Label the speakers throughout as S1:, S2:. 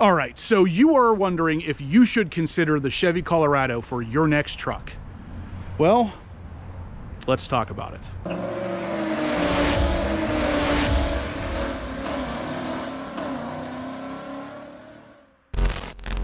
S1: All right, so you are wondering if you should consider the Chevy Colorado for your next truck. Well, let's talk about it.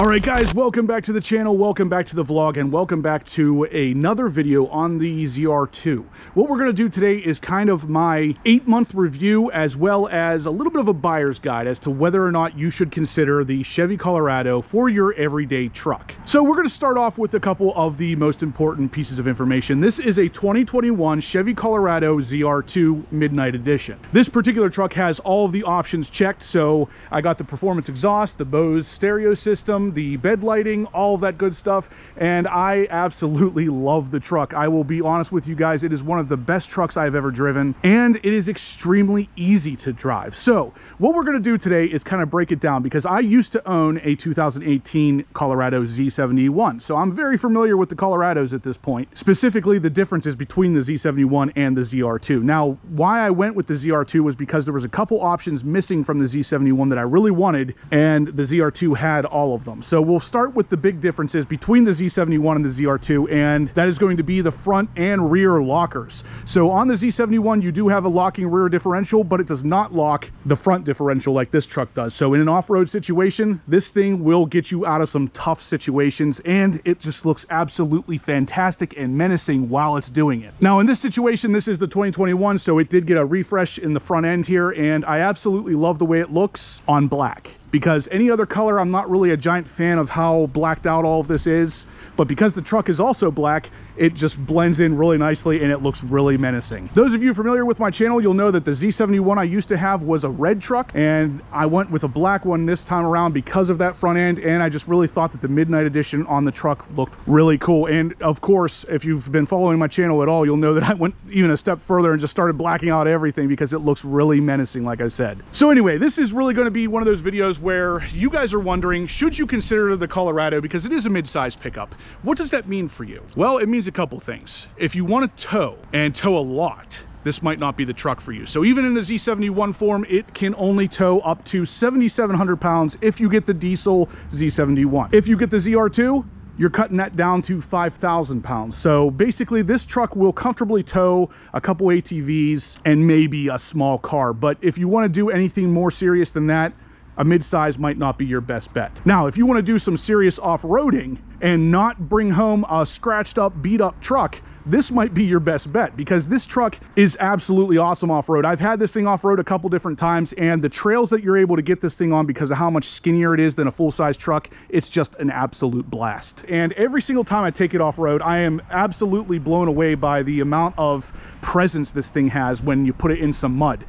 S1: All right, guys, welcome back to the channel, welcome back to the vlog, and welcome back to another video on the ZR2. What we're going to do today is kind of my 8-month review, as well as a little bit of a buyer's guide as to whether or not you should consider the Chevy Colorado for your everyday truck. So we're going to start off with a couple of the most important pieces of information. This is a 2021 Chevy Colorado ZR2 Midnight Edition. This particular truck has all of the options checked, so I got the performance exhaust, the Bose stereo system, the bed lighting, all of that good stuff, and I absolutely love the truck. I will be honest with you guys, it is one of the best trucks I've ever driven, and it is extremely easy to drive. So what we're going to do today is kind of break it down, because I used to own a 2018 Colorado Z71, so I'm very familiar with the Colorados at this point, specifically the differences between the Z71 and the ZR2. Now, why I went with the ZR2 was because there was a couple options missing from the Z71 that I really wanted, and the ZR2 had all of them. So we'll start with the big differences between the Z71 and the ZR2, and that is going to be the front and rear lockers. So on the Z71, you do have a locking rear differential, but it does not lock the front differential like this truck does. So in an off-road situation, this thing will get you out of some tough situations, and it just looks absolutely fantastic and menacing while it's doing it. Now in this situation, this is the 2021, so it did get a refresh in the front end here, and I absolutely love the way it looks on black. Because any other color, I'm not really a giant fan of how blacked out all of this is, but because the truck is also black, it just blends in really nicely and it looks really menacing. Those of you familiar with my channel, you'll know that the Z71 I used to have was a red truck, and I went with a black one this time around because of that front end, and I just really thought that the Midnight Edition on the truck looked really cool. And of course, if you've been following my channel at all, you'll know that I went even a step further and just started blacking out everything because it looks really menacing, like I said. So anyway, this is really going to be one of those videos where you guys are wondering, should you consider the Colorado, because it is a mid-size pickup? What does that mean for you? Well, it means a couple things. If you want to tow, and tow a lot, this might not be the truck for you. So even in the Z71 form, it can only tow up to 7,700 pounds if you get the diesel Z71. If you get the ZR2, you're cutting that down to 5,000 pounds. So basically this truck will comfortably tow a couple ATVs and maybe a small car. But if you want to do anything more serious than that, a mid-size might not be your best bet. Now, if you want to do some serious off-roading and not bring home a scratched up, beat up truck, this might be your best bet, because this truck is absolutely awesome off-road. I've had this thing off-road a couple different times, and the trails that you're able to get this thing on, because of how much skinnier it is than a full-size truck, it's just an absolute blast. And every single time I take it off-road, I am absolutely blown away by the amount of presence this thing has when you put it in some mud.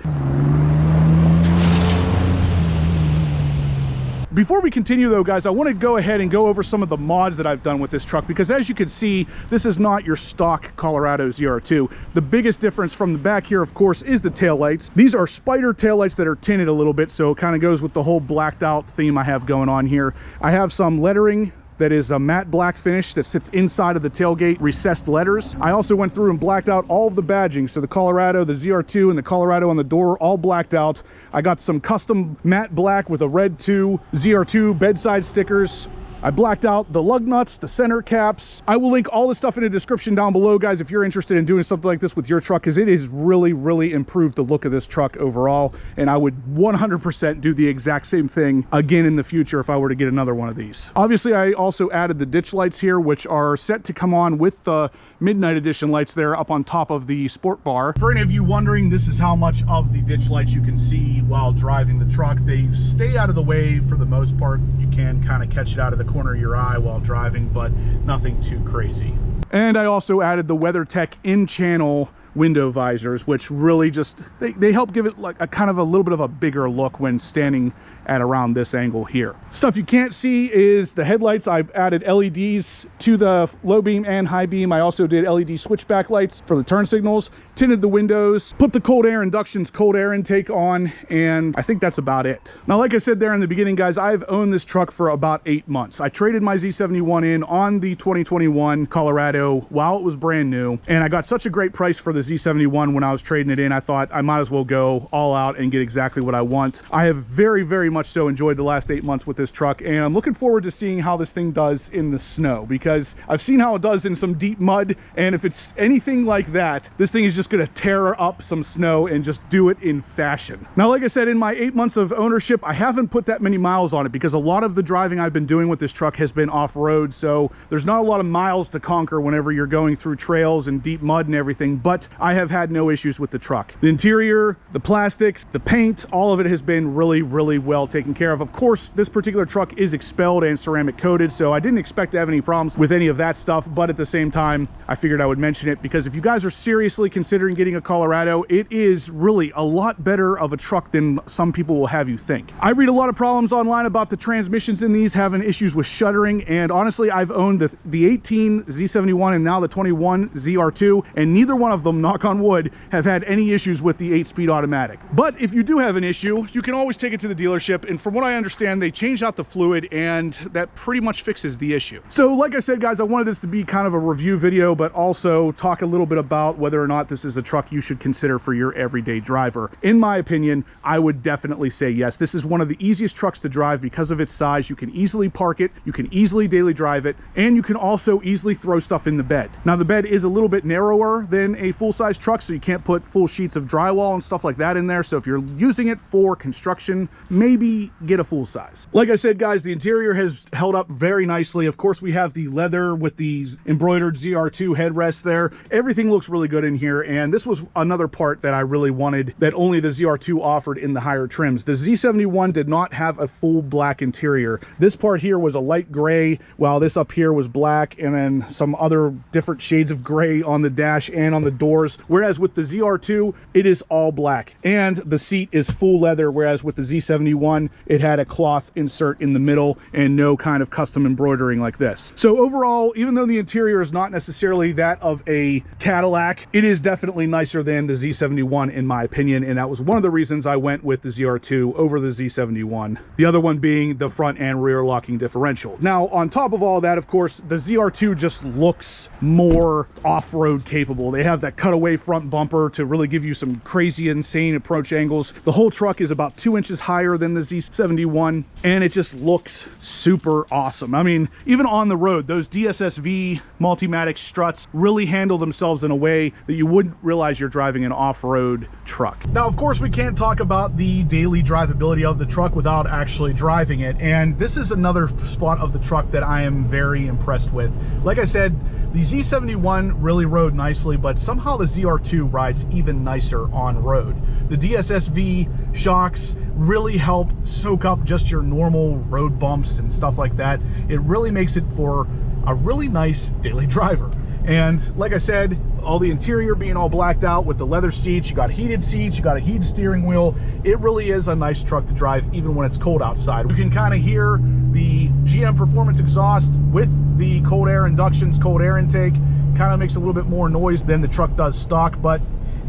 S1: Before we continue though, guys, I want to go ahead and go over some of the mods that I've done with this truck, because as you can see, this is not your stock Colorado ZR2. The biggest difference from the back here, of course, is the taillights. These are spider taillights that are tinted a little bit, so it kind of goes with the whole blacked out theme I have going on here. I have some lettering that is a matte black finish that sits inside of the tailgate, recessed letters. I also went through and blacked out all of the badging. So the Colorado, the ZR2, and the Colorado on the door, all blacked out. I got some custom matte black with a red 2 ZR2 bedside stickers. I blacked out the lug nuts, the center caps. I will link all this stuff in the description down below, guys, if you're interested in doing something like this with your truck, because it has really, really improved the look of this truck overall. And I would 100% do the exact same thing again in the future if I were to get another one of these. Obviously, I also added the ditch lights here, which are set to come on with the Midnight Edition lights there up on top of the sport bar. For any of you wondering, this is how much of the ditch lights you can see while driving the truck. They stay out of the way for the most part. You can kind of catch it out of the corner of your eye while driving, but nothing too crazy. And I also added the WeatherTech in-channel window visors, which really just, they help give it like a kind of a little bit of a bigger look when standing at around this angle here. Stuff you can't see is the headlights. I've added LEDs to the low beam and high beam. I also did LED switchback lights for the turn signals, tinted the windows, put the cold air induction's cold air intake on, and I think that's about it. Now, like I said there in the beginning, guys, I've owned this truck for about 8 months. I traded my Z71 in on the 2021 Colorado while it was brand new, and I got such a great price for the Z71 when I was trading it in. I thought I might as well go all out and get exactly what I want. I have very, very much much so enjoyed the last 8 months with this truck, and I'm looking forward to seeing how this thing does in the snow, because I've seen how it does in some deep mud, and if it's anything like that, this thing is just going to tear up some snow and just do it in fashion. Now, like I said, in my 8 months of ownership, I haven't put that many miles on it because a lot of the driving I've been doing with this truck has been off-road, so there's not a lot of miles to conquer whenever you're going through trails and deep mud and everything, but I have had no issues with the truck. The interior, the plastics, the paint, all of it has been really, really well taken care of. Of course, this particular truck is XPEL'd and ceramic coated, so I didn't expect to have any problems with any of that stuff, but at the same time, I figured I would mention it because if you guys are seriously considering getting a Colorado, it is really a lot better of a truck than some people will have you think. I read a lot of problems online about the transmissions in these having issues with shuddering, and honestly, I've owned the 18 Z71 and now the 21 ZR2, and neither one of them, knock on wood, have had any issues with the 8-speed automatic. But if you do have an issue, you can always take it to the dealership, and from what I understand, they changed out the fluid, and that pretty much fixes the issue. So like I said, guys, I wanted this to be kind of a review video, but also talk a little bit about whether or not this is a truck you should consider for your everyday driver. In my opinion, I would definitely say yes. This is one of the easiest trucks to drive because of its size. You can easily park it, you can easily daily drive it, and you can also easily throw stuff in the bed. Now, the bed is a little bit narrower than a full-size truck, so you can't put full sheets of drywall and stuff like that in there. So if you're using it for construction, maybe get a full size. Like I said, guys, the interior has held up very nicely. Of course, we have the leather with these embroidered ZR2 headrests there. Everything looks really good in here, and this was another part that I really wanted that only the ZR2 offered in the higher trims. The Z71 did not have a full black interior. This part here was a light gray, while this up here was black, and then some other different shades of gray on the dash and on the doors, whereas with the ZR2 it is all black, and the seat is full leather, whereas with the Z71 it had a cloth insert in the middle and no kind of custom embroidering like this. So overall, even though the interior is not necessarily that of a Cadillac, it is definitely nicer than the Z71 in my opinion, and that was one of the reasons I went with the ZR2 over the Z71, the other one being the front and rear locking differential. Now, on top of all that, of course, the ZR2 just looks more off-road capable. They have that cutaway front bumper to really give you some crazy, insane approach angles. The whole truck is about 2 inches higher than the Z71, and it just looks super awesome. I mean, even on the road, those DSSV Multimatic struts really handle themselves in a way that you wouldn't realize you're driving an off-road truck. Now, of course, we can't talk about the daily drivability of the truck without actually driving it, and this is another spot of the truck that I am very impressed with. Like I said, the Z71 really rode nicely, but somehow the ZR2 rides even nicer on road. The DSSV shocks really help soak up just your normal road bumps and stuff like that. It really makes it for a really nice daily driver. And like I said, all the interior being all blacked out with the leather seats, you got heated seats, you got a heated steering wheel. It really is a nice truck to drive even when it's cold outside. You can kind of hear the GM Performance exhaust with the cold air inductions, cold air intake. Kind of makes a little bit more noise than the truck does stock, but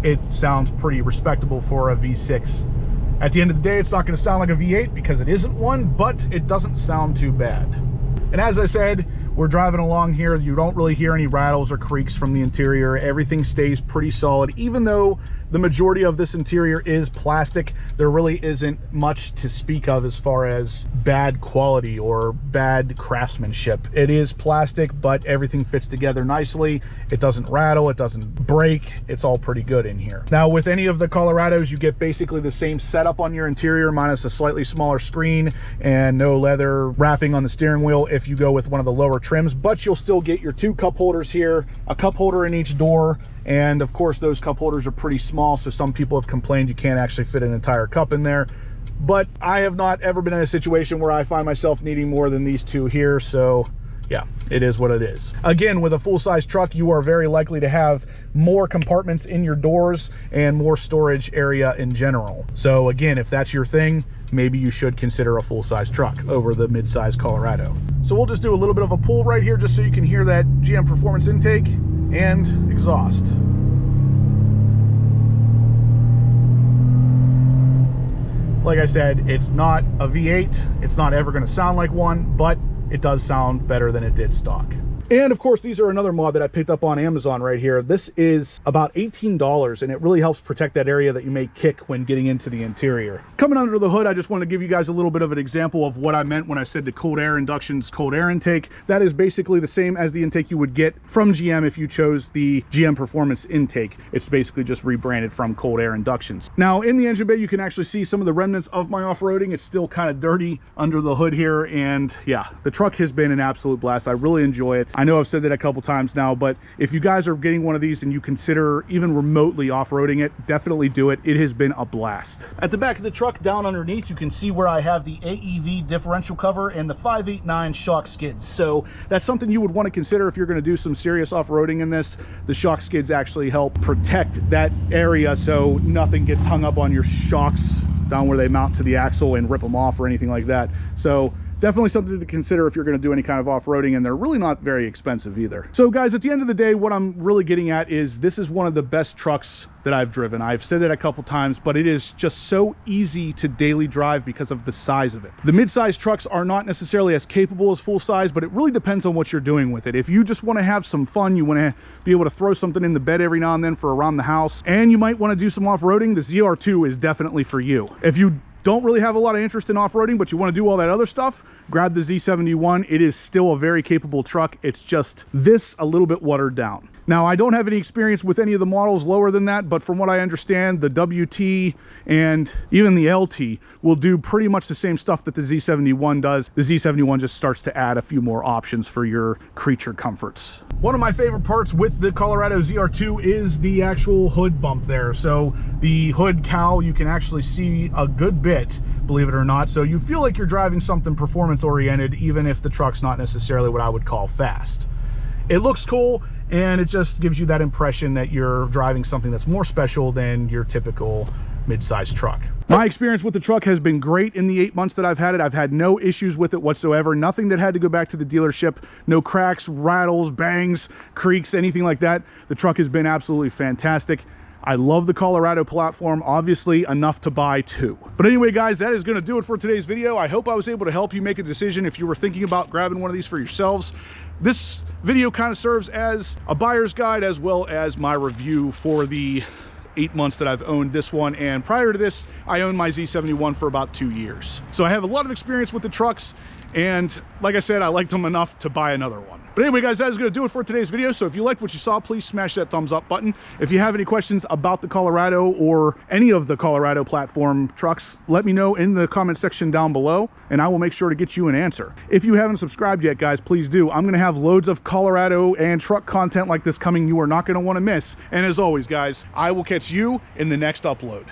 S1: it sounds pretty respectable for a V6. At the end of the day, it's not going to sound like a V8 because it isn't one, but it doesn't sound too bad. And as I said, we're driving along here. You don't really hear any rattles or creaks from the interior. Everything stays pretty solid. Even though the majority of this interior is plastic, there really isn't much to speak of as far as bad quality or bad craftsmanship. It is plastic, but everything fits together nicely. It doesn't rattle, it doesn't break. It's all pretty good in here. Now, with any of the Colorados, you get basically the same setup on your interior, minus a slightly smaller screen and no leather wrapping on the steering wheel if you go with one of the lower trims, but you'll still get your 2 cup holders here, a cup holder in each door, and of course those cup holders are pretty small, so some people have complained you can't actually fit an entire cup in there. But I have not ever been in a situation where I find myself needing more than these 2 here, so yeah, it is what it is. Again, with a full-size truck, you are very likely to have more compartments in your doors and more storage area in general. So again, if that's your thing, maybe you should consider a full-size truck over the mid-size Colorado. So we'll just do a little bit of a pull right here just so you can hear that GM Performance intake and exhaust. Like I said, it's not a V8. It's not ever going to sound like one, but it does sound better than it did stock. And of course, these are another mod that I picked up on Amazon right here. This is about $18, and it really helps protect that area that you may kick when getting into the interior. Coming under the hood, I just want to give you guys a little bit of an example of what I meant when I said the cold air induction's cold air intake. That is basically the same as the intake you would get from GM if you chose the GM Performance intake. It's basically just rebranded from cold air inductions. Now, in the engine bay, you can actually see some of the remnants of my off-roading. It's still kind of dirty under the hood here, and yeah, the truck has been an absolute blast. I really enjoy it. I know I've said that a couple times now, but if you guys are getting one of these and you consider even remotely off-roading it, definitely do it. It has been a blast. At the back of the truck, down underneath, you can see where I have the AEV differential cover and the 589 shock skids. So that's something you would want to consider if you're going to do some serious off-roading in this. The shock skids actually help protect that area so nothing gets hung up on your shocks down where they mount to the axle and rip them off or anything like that. So definitely something to consider if you're going to do any kind of off-roading, and they're really not very expensive either. So guys, at the end of the day, what I'm really getting at is this is one of the best trucks that I've driven. I've said it a couple times, but it is just so easy to daily drive because of the size of it. The mid-size trucks are not necessarily as capable as full size, but it really depends on what you're doing with it. If you just want to have some fun, you want to be able to throw something in the bed every now and then for around the house, and you might want to do some off-roading, the ZR2 is definitely for you. If you don't really have a lot of interest in off-roading, but you want to do all that other stuff, grab the Z71. It is still a very capable truck. It's just this a little bit watered down. Now, I don't have any experience with any of the models lower than that, but from what I understand, the WT and even the LT will do pretty much the same stuff that the Z71 does. The Z71 just starts to add a few more options for your creature comforts. One of my favorite parts with the Colorado ZR2 is the actual hood bump there. So the hood cowl, you can actually see a good bit, believe it or not. So you feel like you're driving something performance oriented, even if the truck's not necessarily what I would call fast. It looks cool, and it just gives you that impression that you're driving something that's more special than your typical mid-sized truck. My experience with the truck has been great in the 8 months that I've had it. I've had no issues with it whatsoever. Nothing that had to go back to the dealership. No cracks, rattles, bangs, creaks, anything like that. The truck has been absolutely fantastic. I love the Colorado platform, obviously enough to buy two. But anyway, guys, that is going to do it for today's video. I hope I was able to help you make a decision if you were thinking about grabbing one of these for yourselves. This video kind of serves as a buyer's guide as well as my review for the 8 months that I've owned this one, and prior to this I owned my Z71 for about 2 years. So I have a lot of experience with the trucks, and like I said, I liked them enough to buy another one. But anyway, guys, that is going to do it for today's video. So if you liked what you saw, please smash that thumbs up button. If you have any questions about the Colorado or any of the Colorado platform trucks, let me know in the comment section down below, and I will make sure to get you an answer. If you haven't subscribed yet, guys, please do. I'm going to have loads of Colorado and truck content like this coming you are not going to want to miss. And as always, guys, I will catch you in the next upload.